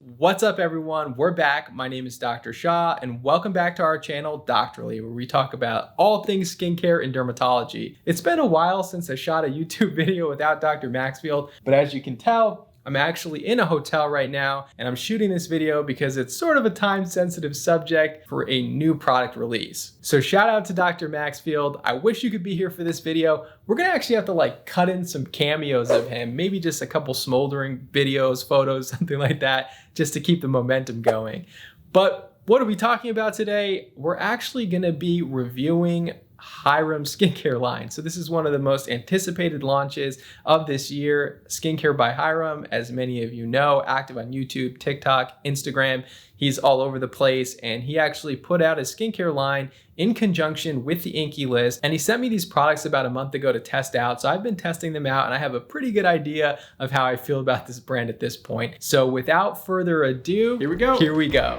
What's up, everyone? We're back. My name is Dr. Shah, and welcome back to our channel, Doctorly, where we talk about all things skincare and dermatology. It's been a while since I shot a YouTube video without Dr. Maxfield, but as you can tell, I'm actually in a hotel right now, and I'm shooting this video because it's sort of a time-sensitive subject for a new product release. So shout out to Dr. Maxfield. I wish you could be here for this video. We're gonna actually have to cut in some cameos of him, maybe just a couple smoldering videos, photos, something like that, just to keep the momentum going. But what are we talking about today? We're actually gonna be reviewing Hyram skincare line. So this is one of the most anticipated launches of this year, Skincare by Hyram. As many of you know, active on YouTube, TikTok, Instagram. He's all over the place, and he actually put out a skincare line in conjunction with the Inkey List, and he sent me these products about a month ago to test out. So I've been testing them out, and I have a pretty good idea of how I feel about this brand at this point. So without further ado, here we go.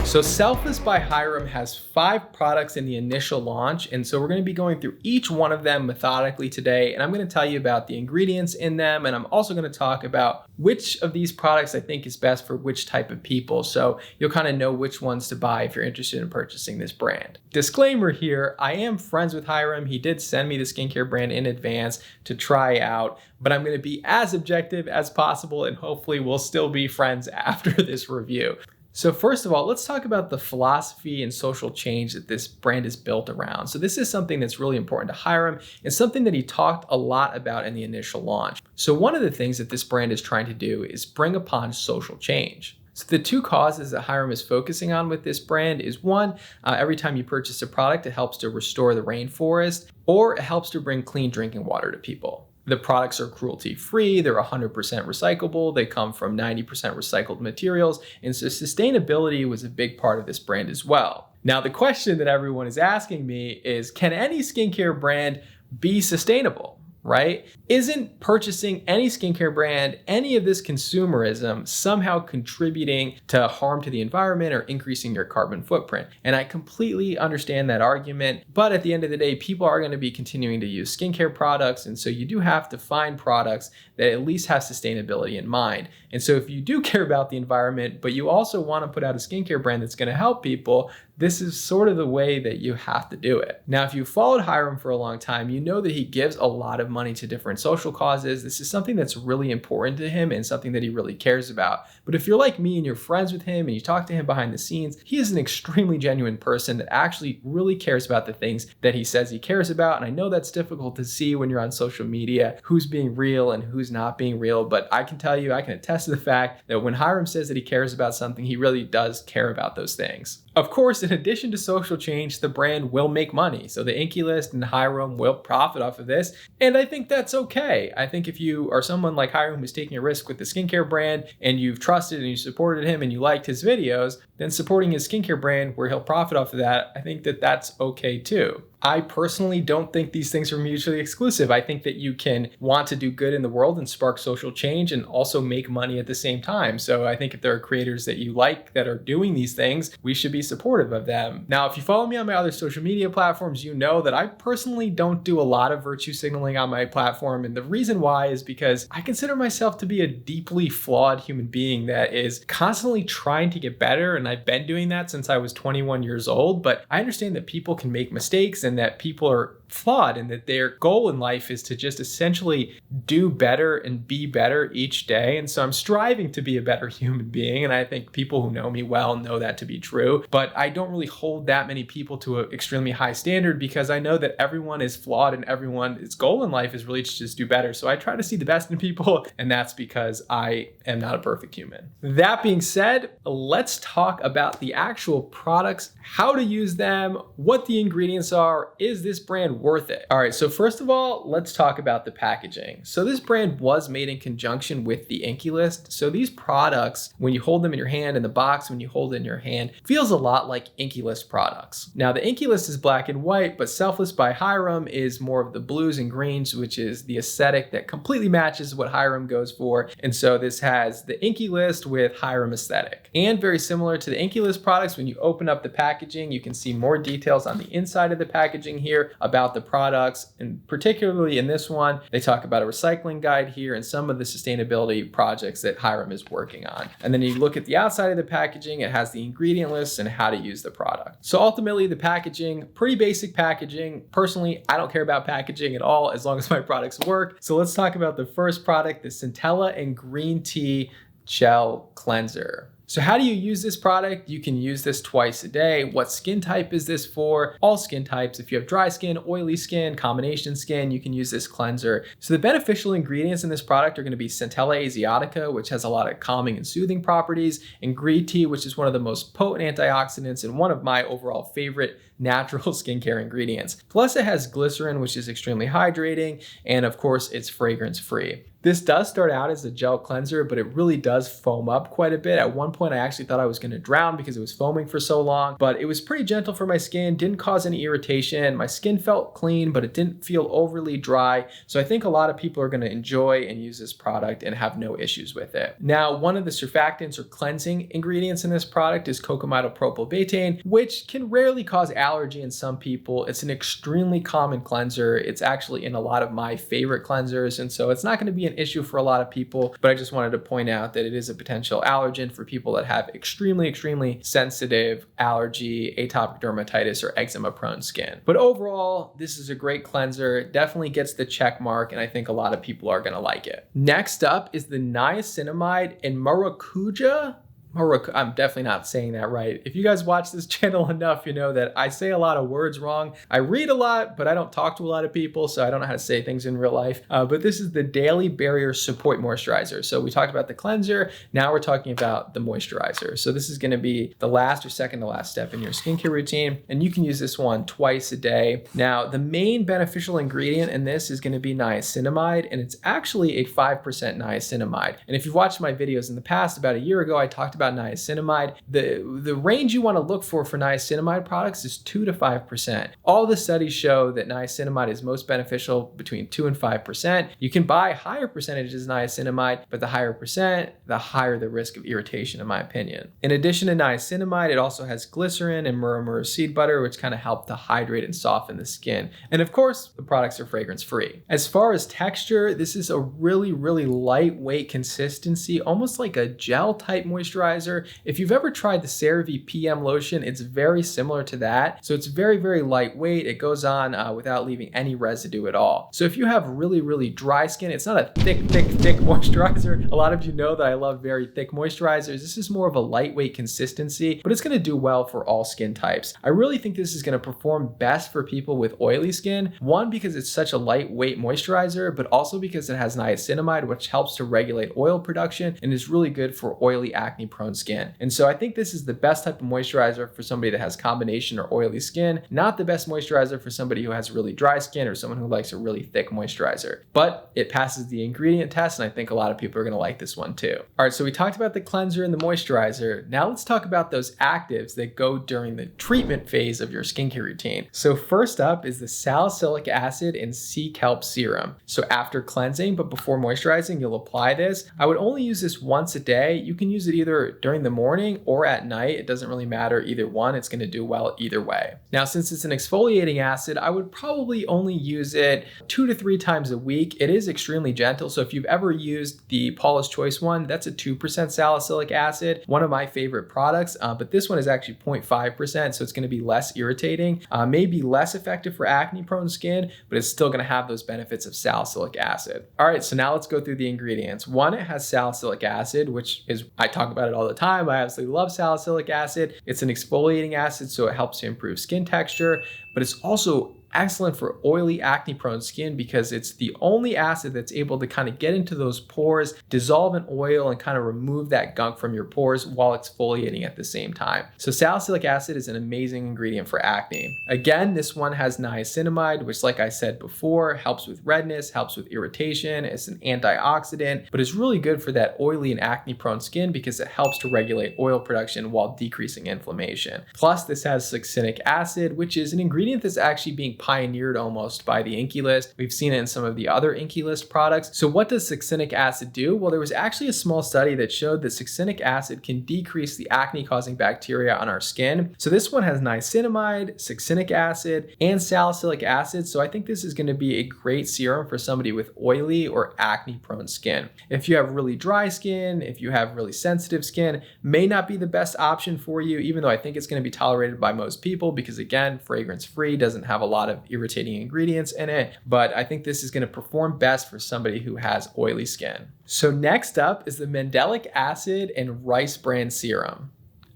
So Selfless by Hyram has 5 products in the initial launch, and so we're going to be going through each one of them methodically today, and I'm going to tell you about the ingredients in them, and I'm also going to talk about which of these products I think is best for which type of people, so you'll kind of know which ones to buy if you're interested in purchasing this brand. Disclaimer here, I am friends with Hyram. He did send me the skincare brand in advance to try out, but I'm going to be as objective as possible, and hopefully we'll still be friends after this review. So first of all, let's talk about the philosophy and social change that this brand is built around. So this is something that's really important to Hyram and something that he talked a lot about in the initial launch. So one of the things that this brand is trying to do is bring upon social change. So the 2 causes that Hyram is focusing on with this brand is one, every time you purchase a product, it helps to restore the rainforest, or it helps to bring clean drinking water to people. The products are cruelty-free, they're 100% recyclable, they come from 90% recycled materials, and so sustainability was a big part of this brand as well. Now, the question that everyone is asking me is, can any skincare brand be sustainable, right? Isn't purchasing any skincare brand, any of this consumerism, somehow contributing to harm to the environment or increasing your carbon footprint? And I completely understand that argument, but at the end of the day, people are going to be continuing to use skincare products, and so you do have to find products that at least have sustainability in mind. And so if you do care about the environment, but you also want to put out a skincare brand that's going to help people, this is sort of the way that you have to do it. Now, if you've followed Hyram for a long time, you know that he gives a lot of money to different social causes. This is something that's really important to him and something that he really cares about. But if you're like me and you're friends with him and you talk to him behind the scenes, he is an extremely genuine person that actually really cares about the things that he says he cares about. And I know that's difficult to see when you're on social media, who's being real and who's not being real. But I can tell you, I can attest to the fact that when Hyram says that he cares about something, he really does care about those things. Of course, in addition to social change, the brand will make money. So the Inkey List and Hyram will profit off of this. And I think that's okay. I think if you are someone like Hyram who's taking a risk with the skincare brand and you've trusted and you supported him and you liked his videos, then supporting his skincare brand where he'll profit off of that, I think that that's okay too. I personally don't think these things are mutually exclusive. I think that you can want to do good in the world and spark social change and also make money at the same time. So I think if there are creators that you like that are doing these things, we should be supportive of them. Now, if you follow me on my other social media platforms, you know that I personally don't do a lot of virtue signaling on my platform. And the reason why is because I consider myself to be a deeply flawed human being that is constantly trying to get better. And I've been doing that since I was 21 years old. But I understand that people can make mistakes and that people are flawed and that their goal in life is to just essentially do better and be better each day. And so I'm striving to be a better human being. And I think people who know me well know that to be true. But I don't really hold that many people to an extremely high standard because I know that everyone is flawed and everyone's goal in life is really to just do better. So I try to see the best in people, and that's because I am not a perfect human. That being said, let's talk about the actual products, how to use them, what the ingredients are. Is this brand worth it? All right, so first of all, let's talk about the packaging. So this brand was made in conjunction with the Inkey List. So these products, when you hold them in your hand, in the box, when you hold it in your hand, feels a lot like Inkey List products. Now the Inkey List is black and white, but Selfless by Hyram is more of the blues and greens, which is the aesthetic that completely matches what Hyram goes for. And so this has the Inkey List with Hyram aesthetic. And very similar to the Inkey List products, when you open up the packaging, you can see more details on the inside of the packaging here about about the products, and particularly in this one, they talk about a recycling guide here and some of the sustainability projects that Hyram is working on. And then you look at the outside of the packaging, it has the ingredient list and how to use the product. So ultimately the packaging, pretty basic packaging. Personally, I don't care about packaging at all as long as my products work. So let's talk about the first product, the Centella and Green Tea Gel Cleanser. So how do you use this product? You can use this twice a day. What skin type is this for? All skin types. If you have dry skin, oily skin, combination skin, you can use this cleanser. So the beneficial ingredients in this product are going to be Centella asiatica, which has a lot of calming and soothing properties, and green tea, which is one of the most potent antioxidants and one of my overall favorite natural skincare ingredients. Plus it has glycerin, which is extremely hydrating, and of course it's fragrance free. This does start out as a gel cleanser, but it really does foam up quite a bit. At one point, I actually thought I was going to drown because it was foaming for so long, but it was pretty gentle for my skin, didn't cause any irritation. My skin felt clean, but it didn't feel overly dry. So I think a lot of people are going to enjoy and use this product and have no issues with it. Now, one of the surfactants or cleansing ingredients in this product is cocamidopropylbetaine, which can rarely cause allergy in some people. It's an extremely common cleanser. It's actually in a lot of my favorite cleansers, and so it's not going to be an issue for a lot of people, but I just wanted to point out that it is a potential allergen for people that have extremely sensitive allergy, atopic dermatitis, or eczema prone skin. But overall, this is a great cleanser. It definitely gets the check mark, and I think a lot of people are going to like it. Next up is the Niacinamide and Maracuja. I'm definitely not saying that right. If you guys watch this channel enough, you know that I say a lot of words wrong. I read a lot, but I don't talk to a lot of people, so I don't know how to say things in real life. But this is the Daily Barrier Support Moisturizer. So we talked about the cleanser. Now we're talking about the moisturizer. So this is going to be the last or second to last step in your skincare routine, and you can use this one twice a day. Now, the main beneficial ingredient in this is going to be niacinamide, and it's actually a 5% niacinamide. And if you've watched my videos in the past, about a year ago, I talked about niacinamide. The range you want to look for niacinamide products is 2 to 5%. All the studies show that niacinamide is most beneficial between 2 and 5%. You can buy higher percentages of niacinamide, but the higher percent, the higher the risk of irritation, in my opinion. In addition to niacinamide, it also has glycerin and murmur seed butter, which kind of help to hydrate and soften the skin. And of course, the products are fragrance free. As far as texture, this is a really lightweight consistency, almost like a gel type moisturizer. If you've ever tried the CeraVe PM lotion, it's very similar to that. So it's very lightweight. It goes on without leaving any residue at all. So if you have really dry skin, it's not a thick moisturizer. A lot of you know that I love very thick moisturizers. This is more of a lightweight consistency, but it's going to do well for all skin types. I really think this is going to perform best for people with oily skin. One, because it's such a lightweight moisturizer, but also because it has niacinamide, which helps to regulate oil production and is really good for oily, acne-prone skin. And so I think this is the best type of moisturizer for somebody that has combination or oily skin, not the best moisturizer for somebody who has really dry skin or someone who likes a really thick moisturizer. But it passes the ingredient test, and I think a lot of people are going to like this one too. All right, so we talked about the cleanser and the moisturizer. Now let's talk about those actives that go during the treatment phase of your skincare routine. So first up is the Salicylic acid and Sea Kelp serum. So after cleansing, but before moisturizing, you'll apply this. I would only use this once a day. You can use it either during the morning or at night. It doesn't really matter either one. It's going to do well either way. Now, since it's an exfoliating acid, I would probably only use it 2 to 3 times a week. It is extremely gentle. So if you've ever used the Paula's Choice one, that's a 2% salicylic acid, one of my favorite products, but this one is actually 0.5%. So it's going to be less irritating, maybe less effective for acne prone skin, but it's still going to have those benefits of salicylic acid. All right, so now let's go through the ingredients. One, it has salicylic acid, which is, I talk about it all the time. I absolutely love salicylic acid. It's an exfoliating acid, so it helps to improve skin texture, but it's also excellent for oily, acne-prone skin because it's the only acid that's able to kind of get into those pores, dissolve in oil, and kind of remove that gunk from your pores while exfoliating at the same time. So salicylic acid is an amazing ingredient for acne. Again, this one has niacinamide, which, like I said before, helps with redness, helps with irritation. It's an antioxidant, but it's really good for that oily and acne-prone skin because it helps to regulate oil production while decreasing inflammation. Plus, this has succinic acid, which is an ingredient that's actually being pioneered almost by the Inkey List. We've seen it in some of the other Inkey List products. So what does succinic acid do? Well, there was actually a small study that showed that succinic acid can decrease the acne-causing bacteria on our skin. So this one has niacinamide, succinic acid, and salicylic acid. So I think this is going to be a great serum for somebody with oily or acne-prone skin. If you have really dry skin, if you have really sensitive skin, may not be the best option for you, even though I think it's going to be tolerated by most people because, again, fragrance-free, doesn't have a lot of irritating ingredients in it. But I think this is going to perform best for somebody who has oily skin. So next up is the Mandelic acid and rice bran serum.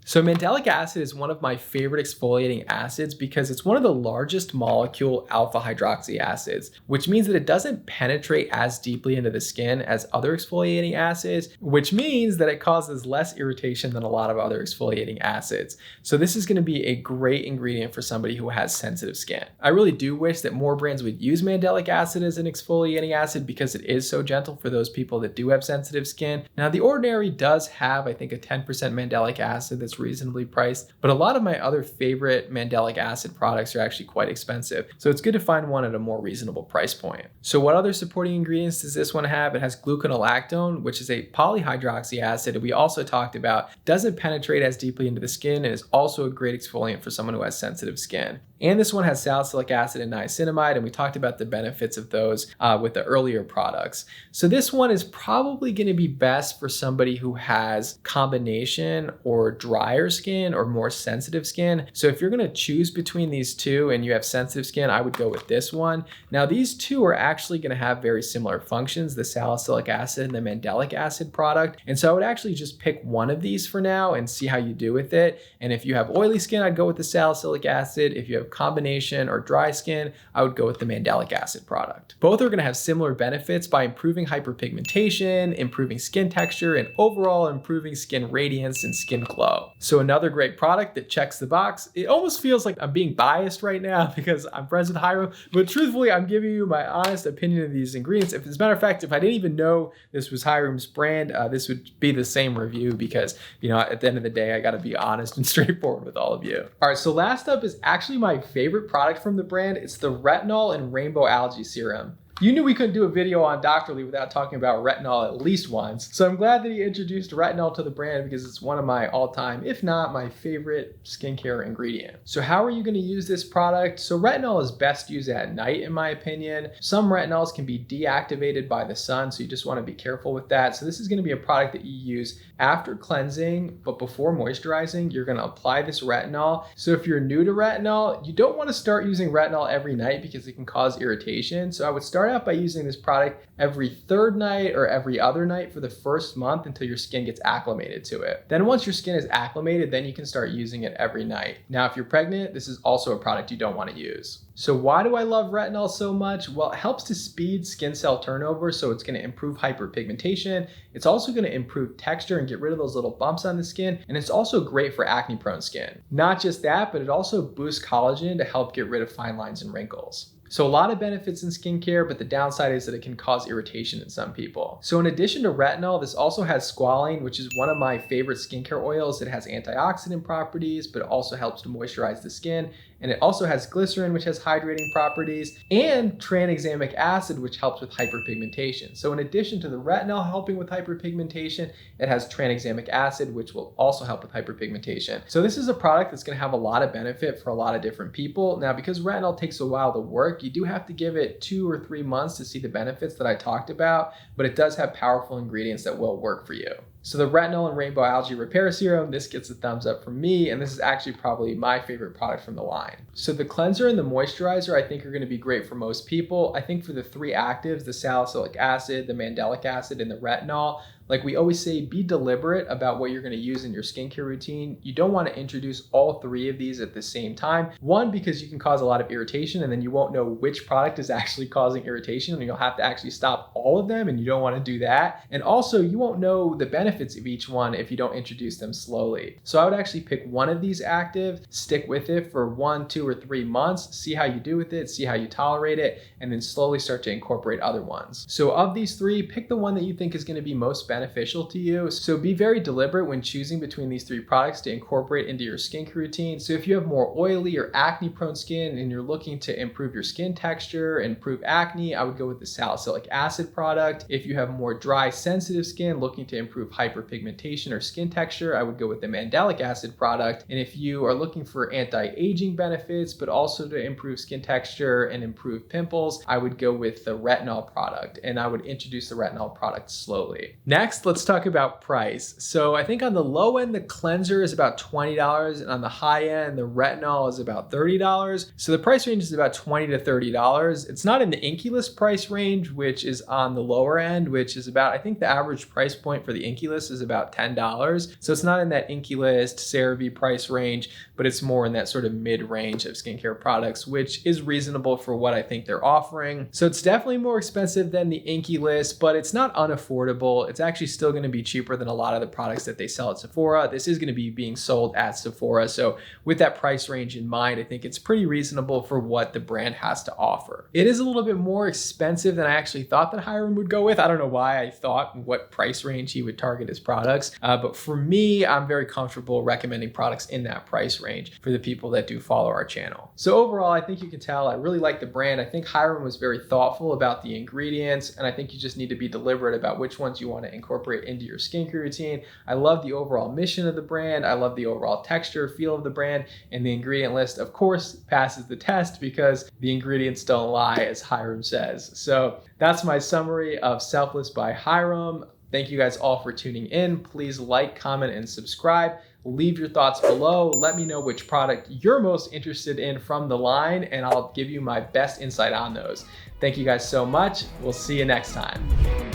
So mandelic acid is one of my favorite exfoliating acids because it's one of the largest molecule alpha hydroxy acids, which means that it doesn't penetrate as deeply into the skin as other exfoliating acids, which means that it causes less irritation than a lot of other exfoliating acids. So this is going to be a great ingredient for somebody who has sensitive skin. I really do wish that more brands would use mandelic acid as an exfoliating acid because it is so gentle for those people that do have sensitive skin. Now, The Ordinary does have, I think, a 10% mandelic acid that's reasonably priced, but a lot of my other favorite mandelic acid products are actually quite expensive. So it's good to find one at a more reasonable price point. So what other supporting ingredients does this one have? It has gluconolactone, which is a polyhydroxy acid that we also talked about, doesn't penetrate as deeply into the skin, and is also a great exfoliant for someone who has sensitive skin. And this one has salicylic acid and niacinamide, and we talked about the benefits of those with the earlier products. So this one is probably going to be best for somebody who has combination or drier skin or more sensitive skin. So if you're going to choose between these two and you have sensitive skin, I would go with this one. Now, these two are actually going to have very similar functions, the salicylic acid and the mandelic acid product. And so I would actually just pick one of these for now and see how you do with it. And if you have oily skin, I'd go with the salicylic acid. If you have combination or dry skin, I would go with the mandelic acid product. Both are going to have similar benefits by improving hyperpigmentation, improving skin texture, and overall improving skin radiance and skin glow. So another great product that checks the box. It almost feels like I'm being biased right now because I'm friends with Hyram, but truthfully, I'm giving you my honest opinion of these ingredients. As a matter of fact, if I didn't even know this was Hyram's brand, this would be the same review because, at the end of the day, I got to be honest and straightforward with all of you. All right, so last up is actually my favorite product from the brand. It's the Retinol and Rainbow Algae Serum. You knew we couldn't do a video on Dr. Lee without talking about retinol at least once. So I'm glad that he introduced retinol to the brand because it's one of my all-time, if not my favorite skincare ingredient. So how are you going to use this product? So retinol is best used at night, in my opinion. Some retinols can be deactivated by the sun, so you just want to be careful with that. So this is going to be a product that you use after cleansing, but before moisturizing. You're going to apply this retinol. So if you're new to retinol, you don't want to start using retinol every night because it can cause irritation. So I would start out by using this product every third night or every other night for the first month until your skin gets acclimated to it. Then once your skin is acclimated, then you can start using it every night. Now, if you're pregnant, this is also a product you don't want to use. So why do I love retinol so much? Well, it helps to speed skin cell turnover, so it's going to improve hyperpigmentation. It's also going to improve texture and get rid of those little bumps on the skin. And it's also great for acne-prone skin. Not just that, but it also boosts collagen to help get rid of fine lines and wrinkles. So a lot of benefits in skincare, but the downside is that it can cause irritation in some people. So in addition to retinol, this also has squalane, which is one of my favorite skincare oils. It has antioxidant properties, but it also helps to moisturize the skin. And it also has glycerin, which has hydrating properties, and tranexamic acid, which helps with hyperpigmentation. So in addition to the retinol helping with hyperpigmentation, it has tranexamic acid, which will also help with hyperpigmentation. So this is a product that's going to have a lot of benefit for a lot of different people. Now, because retinol takes a while to work, you do have to give it 2 or 3 months to see the benefits that I talked about, but it does have powerful ingredients that will work for you. So the Retinol and Rainbow Algae Repair Serum, this gets a thumbs up from me, and this is actually probably my favorite product from the line. So the cleanser and the moisturizer I think are going to be great for most people. I think for the 3 actives, the salicylic acid, the mandelic acid, and the retinol, like we always say, be deliberate about what you're going to use in your skincare routine. You don't want to introduce all 3 of these at the same time. One, because you can cause a lot of irritation and then you won't know which product is actually causing irritation and you'll have to actually stop all of them, and you don't want to do that. And also, you won't know the benefits benefits of each one if you don't introduce them slowly. So I would actually pick one of these active, stick with it for 1, 2, or 3 months, see how you do with it, see how you tolerate it, and then slowly start to incorporate other ones. So of these 3, pick the one that you think is going to be most beneficial to you. So be very deliberate when choosing between these 3 products to incorporate into your skincare routine. So if you have more oily or acne prone skin and you're looking to improve your skin texture, improve acne, I would go with the salicylic acid product. If you have more dry, sensitive skin looking to improve hyperpigmentation or skin texture, I would go with the Mandelic acid product. And if you are looking for anti-aging benefits, but also to improve skin texture and improve pimples, I would go with the Retinol product, and I would introduce the Retinol product slowly. Next, let's talk about price. So I think on the low end, the cleanser is about $20, and on the high end, the Retinol is about $30. So the price range is about $20 to $30. It's not in the Inky List price range, which is on the lower end, which is about, I think the average price point for the Inky List is about $10. So it's not in that Inky List, CeraVe price range, but it's more in that sort of mid-range of skincare products, which is reasonable for what I think they're offering. So it's definitely more expensive than the Inky List, but it's not unaffordable. It's actually still going to be cheaper than a lot of the products that they sell at Sephora. This is going to be being sold at Sephora. So with that price range in mind, I think it's pretty reasonable for what the brand has to offer. It is a little bit more expensive than I actually thought that Hyram would go with. I don't know why I thought what price range he would target his products, but for me, I'm very comfortable recommending products in that price range for the people that do follow our channel. So overall, I think you can tell I really like the brand. I think Hyram was very thoughtful about the ingredients, and I think you just need to be deliberate about which ones you want to incorporate into your skincare routine. I love the overall mission of the brand. I love the overall texture, feel of the brand, and the ingredient list, of course, passes the test because the ingredients don't lie, as Hyram says. So that's my summary of Selfless by Hyram. Thank you guys all for tuning in. Please like, comment, and subscribe. Leave your thoughts below. Let me know which product you're most interested in from the line, and I'll give you my best insight on those. Thank you guys so much. We'll see you next time.